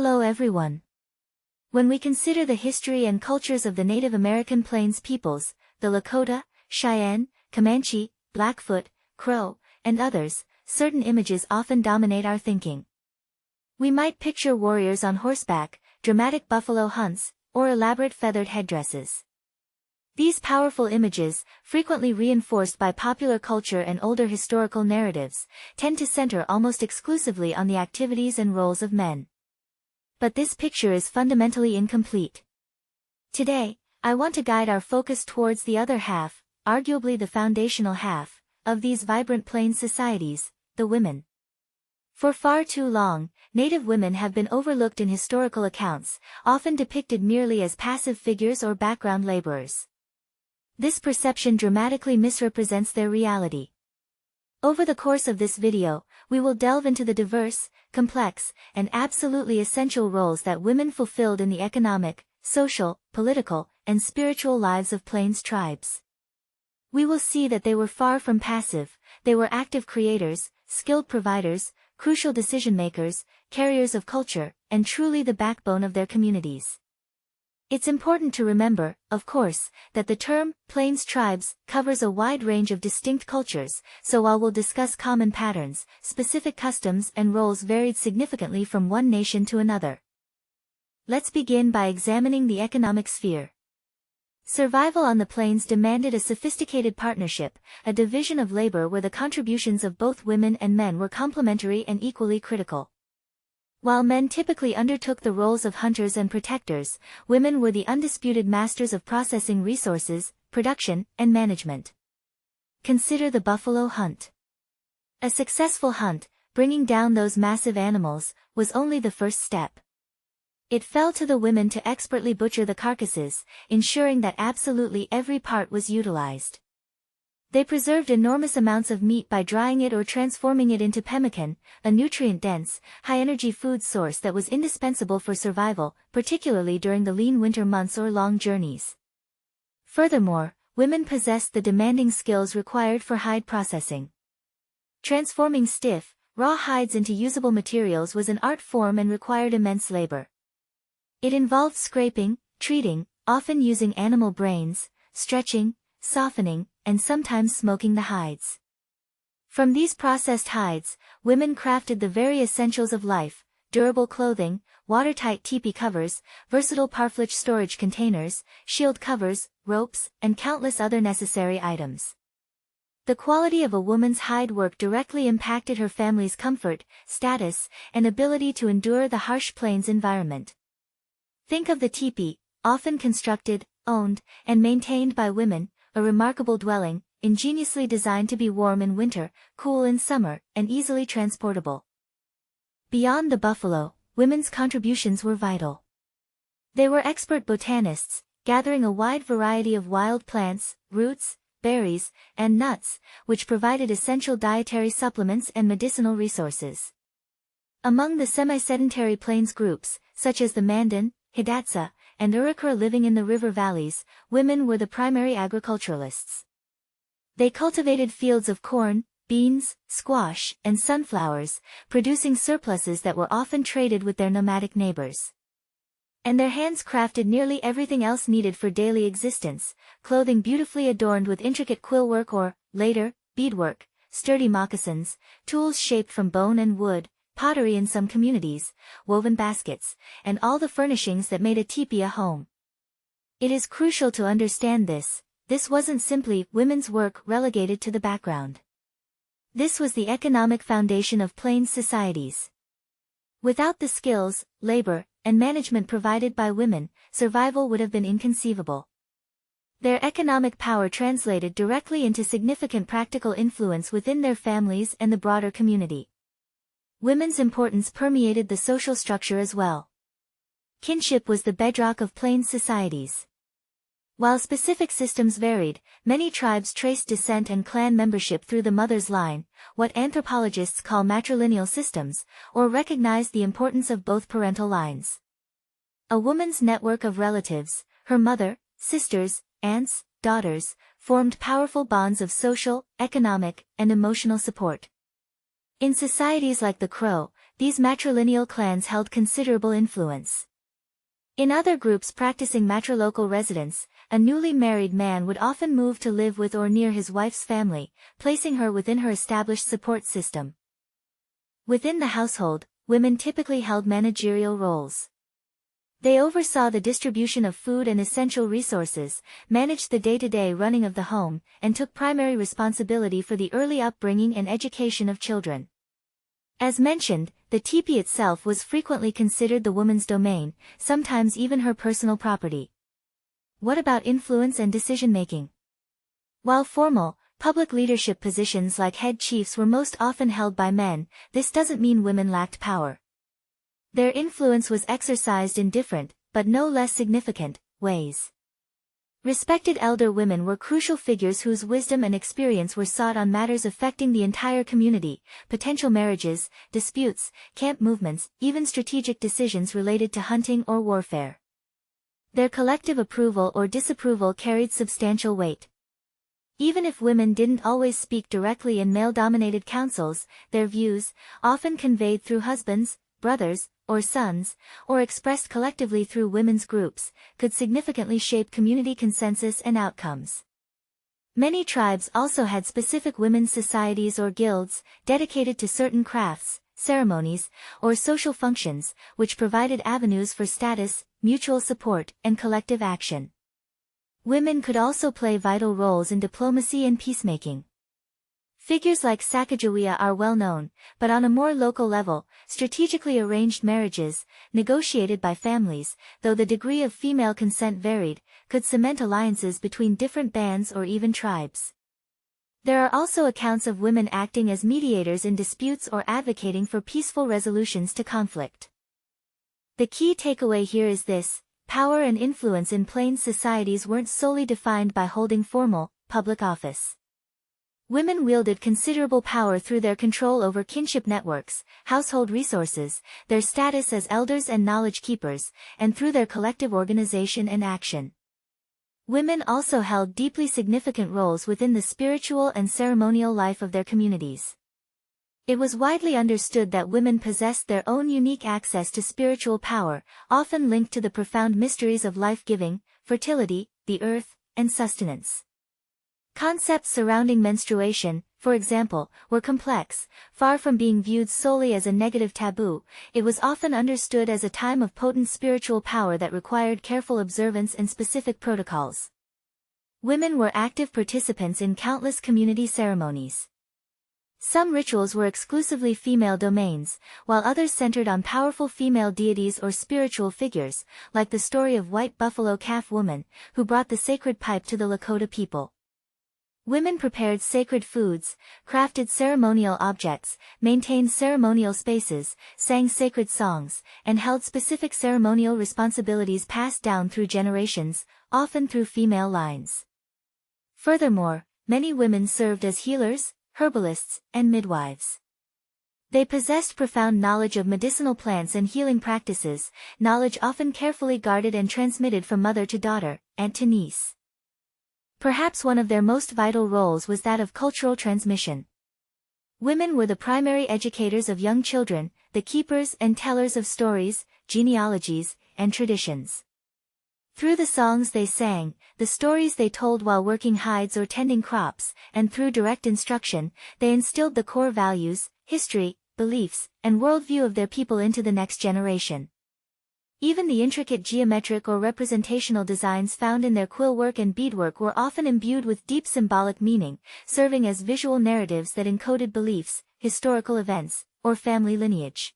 Hello everyone. When we consider the history and cultures of the Native American Plains peoples, the Lakota, Cheyenne, Comanche, Blackfoot, Crow, and others, certain images often dominate our thinking. We might picture warriors on horseback, dramatic buffalo hunts, or elaborate feathered headdresses. These powerful images, frequently reinforced by popular culture and older historical narratives, tend to center almost exclusively on the activities and roles of men. But this picture is fundamentally incomplete. Today, I want to guide our focus towards the other half, arguably the foundational half, of these vibrant plains societies, the women. For far too long, Native women have been overlooked in historical accounts, often depicted merely as passive figures or background laborers. This perception dramatically misrepresents their reality. Over the course of this video, we will delve into the diverse, complex, and absolutely essential roles that women fulfilled in the economic, social, political, and spiritual lives of Plains tribes. We will see that they were far from passive, they were active creators, skilled providers, crucial decision-makers, carriers of culture, and truly the backbone of their communities. It's important to remember, of course, that the term Plains tribes covers a wide range of distinct cultures, so while we'll discuss common patterns, specific customs and roles varied significantly from one nation to another. Let's begin by examining the economic sphere. Survival on the plains demanded a sophisticated partnership, a division of labor where the contributions of both women and men were complementary and equally critical. While men typically undertook the roles of hunters and protectors, women were the undisputed masters of processing resources, production, and management. Consider the buffalo hunt. A successful hunt, bringing down those massive animals, was only the first step. It fell to the women to expertly butcher the carcasses, ensuring that absolutely every part was utilized. They preserved enormous amounts of meat by drying it or transforming it into pemmican, a nutrient-dense, high-energy food source that was indispensable for survival, particularly during the lean winter months or long journeys. Furthermore, women possessed the demanding skills required for hide processing. Transforming stiff, raw hides into usable materials was an art form and required immense labor. It involved scraping, treating, often using animal brains, stretching, softening, and sometimes smoking the hides. From these processed hides, women crafted the very essentials of life: durable clothing, watertight teepee covers, versatile parfleche storage containers, shield covers, ropes, and countless other necessary items. The quality of a woman's hide work directly impacted her family's comfort, status, and ability to endure the harsh plains environment. Think of the teepee, often constructed, owned, and maintained by women, a remarkable dwelling, ingeniously designed to be warm in winter, cool in summer, and easily transportable. Beyond the buffalo, women's contributions were vital. They were expert botanists, gathering a wide variety of wild plants, roots, berries, and nuts, which provided essential dietary supplements and medicinal resources. Among the semi-sedentary plains groups, such as the Mandan, Hidatsa, and Arikara living in the river valleys, women were the primary agriculturalists. They cultivated fields of corn, beans, squash, and sunflowers, producing surpluses that were often traded with their nomadic neighbors. And their hands crafted nearly everything else needed for daily existence: clothing beautifully adorned with intricate quillwork or, later, beadwork, sturdy moccasins, tools shaped from bone and wood, pottery in some communities, woven baskets, and all the furnishings that made a teepee a home. It is crucial to understand this wasn't simply women's work relegated to the background. This was the economic foundation of plains societies. Without the skills, labor, and management provided by women, survival would have been inconceivable. Their economic power translated directly into significant practical influence within their families and the broader community. Women's importance permeated the social structure as well. Kinship was the bedrock of plains societies. While specific systems varied, many tribes traced descent and clan membership through the mother's line, what anthropologists call matrilineal systems, or recognized the importance of both parental lines. A woman's network of relatives, her mother, sisters, aunts, daughters, formed powerful bonds of social, economic, and emotional support. In societies like the Crow, these matrilineal clans held considerable influence. In other groups practicing matrilocal residence, a newly married man would often move to live with or near his wife's family, placing her within her established support system. Within the household, women typically held managerial roles. They oversaw the distribution of food and essential resources, managed the day-to-day running of the home, and took primary responsibility for the early upbringing and education of children. As mentioned, the teepee itself was frequently considered the woman's domain, sometimes even her personal property. What about influence and decision-making? While formal, public leadership positions like head chiefs were most often held by men, this doesn't mean women lacked power. Their influence was exercised in different, but no less significant, ways. Respected elder women were crucial figures whose wisdom and experience were sought on matters affecting the entire community, potential marriages, disputes, camp movements, even strategic decisions related to hunting or warfare. Their collective approval or disapproval carried substantial weight. Even if women didn't always speak directly in male-dominated councils, their views, often conveyed through husbands, brothers, or sons, or expressed collectively through women's groups, could significantly shape community consensus and outcomes. Many tribes also had specific women's societies or guilds, dedicated to certain crafts, ceremonies, or social functions, which provided avenues for status, mutual support, and collective action. Women could also play vital roles in diplomacy and peacemaking. Figures like Sacagawea are well known, but on a more local level, strategically arranged marriages, negotiated by families, though the degree of female consent varied, could cement alliances between different bands or even tribes. There are also accounts of women acting as mediators in disputes or advocating for peaceful resolutions to conflict. The key takeaway here is this: power and influence in Plains societies weren't solely defined by holding formal, public office. Women wielded considerable power through their control over kinship networks, household resources, their status as elders and knowledge keepers, and through their collective organization and action. Women also held deeply significant roles within the spiritual and ceremonial life of their communities. It was widely understood that women possessed their own unique access to spiritual power, often linked to the profound mysteries of life-giving, fertility, the earth, and sustenance. Concepts surrounding menstruation, for example, were complex. Far from being viewed solely as a negative taboo, it was often understood as a time of potent spiritual power that required careful observance and specific protocols. Women were active participants in countless community ceremonies. Some rituals were exclusively female domains, while others centered on powerful female deities or spiritual figures, like the story of White Buffalo Calf Woman, who brought the sacred pipe to the Lakota people. Women prepared sacred foods, crafted ceremonial objects, maintained ceremonial spaces, sang sacred songs, and held specific ceremonial responsibilities passed down through generations, often through female lines. Furthermore, many women served as healers, herbalists, and midwives. They possessed profound knowledge of medicinal plants and healing practices, knowledge often carefully guarded and transmitted from mother to daughter, aunt to niece. Perhaps one of their most vital roles was that of cultural transmission. Women were the primary educators of young children, the keepers and tellers of stories, genealogies, and traditions. Through the songs they sang, the stories they told while working hides or tending crops, and through direct instruction, they instilled the core values, history, beliefs, and worldview of their people into the next generation. Even the intricate geometric or representational designs found in their quillwork and beadwork were often imbued with deep symbolic meaning, serving as visual narratives that encoded beliefs, historical events, or family lineage.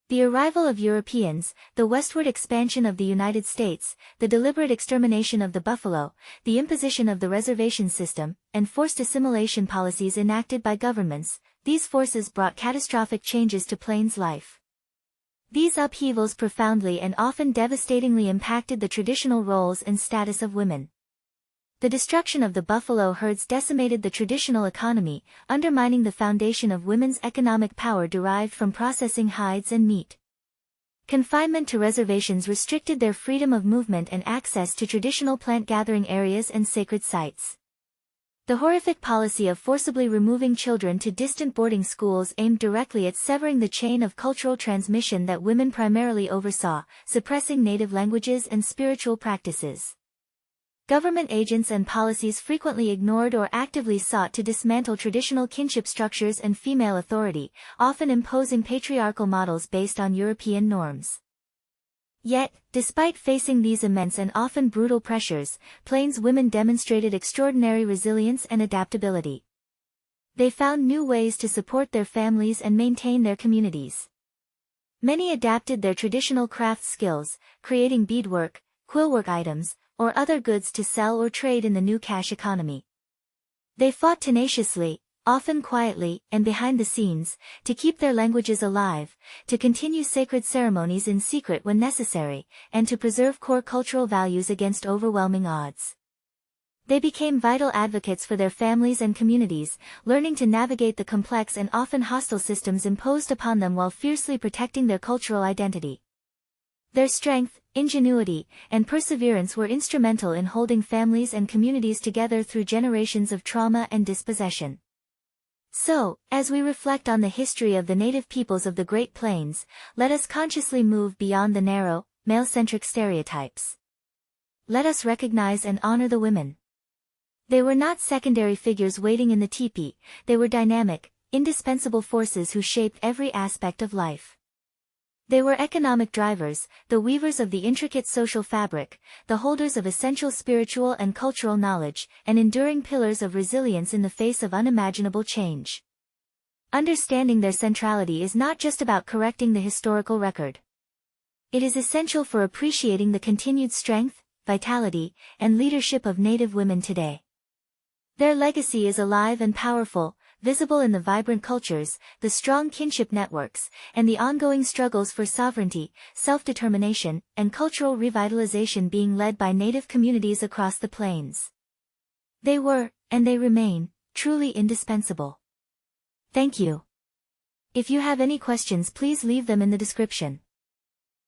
The arrival of Europeans, the westward expansion of the United States, the deliberate extermination of the buffalo, the imposition of the reservation system, and forced assimilation policies enacted by governments, these forces brought catastrophic changes to Plains life. These upheavals profoundly and often devastatingly impacted the traditional roles and status of women. The destruction of the buffalo herds decimated the traditional economy, undermining the foundation of women's economic power derived from processing hides and meat. Confinement to reservations restricted their freedom of movement and access to traditional plant-gathering areas and sacred sites. The horrific policy of forcibly removing children to distant boarding schools aimed directly at severing the chain of cultural transmission that women primarily oversaw, suppressing native languages and spiritual practices. Government agents and policies frequently ignored or actively sought to dismantle traditional kinship structures and female authority, often imposing patriarchal models based on European norms. Yet, despite facing these immense and often brutal pressures, Plains women demonstrated extraordinary resilience and adaptability. They found new ways to support their families and maintain their communities. Many adapted their traditional craft skills, creating beadwork, quillwork items, or other goods to sell or trade in the new cash economy. They fought tenaciously, often quietly and behind the scenes, to keep their languages alive, to continue sacred ceremonies in secret when necessary, and to preserve core cultural values against overwhelming odds. They became vital advocates for their families and communities, learning to navigate the complex and often hostile systems imposed upon them while fiercely protecting their cultural identity. Their strength, ingenuity, and perseverance were instrumental in holding families and communities together through generations of trauma and dispossession. So, as we reflect on the history of the native peoples of the Great Plains, let us consciously move beyond the narrow, male-centric stereotypes. Let us recognize and honor the women. They were not secondary figures waiting in the teepee, they were dynamic, indispensable forces who shaped every aspect of life. They were economic drivers, the weavers of the intricate social fabric, the holders of essential spiritual and cultural knowledge, and enduring pillars of resilience in the face of unimaginable change. Understanding their centrality is not just about correcting the historical record. It is essential for appreciating the continued strength, vitality, and leadership of Native women today. Their legacy is alive and powerful, visible in the vibrant cultures, the strong kinship networks, and the ongoing struggles for sovereignty, self-determination, and cultural revitalization being led by Native communities across the Plains. They were, and they remain, truly indispensable. Thank you. If you have any questions, please leave them in the description.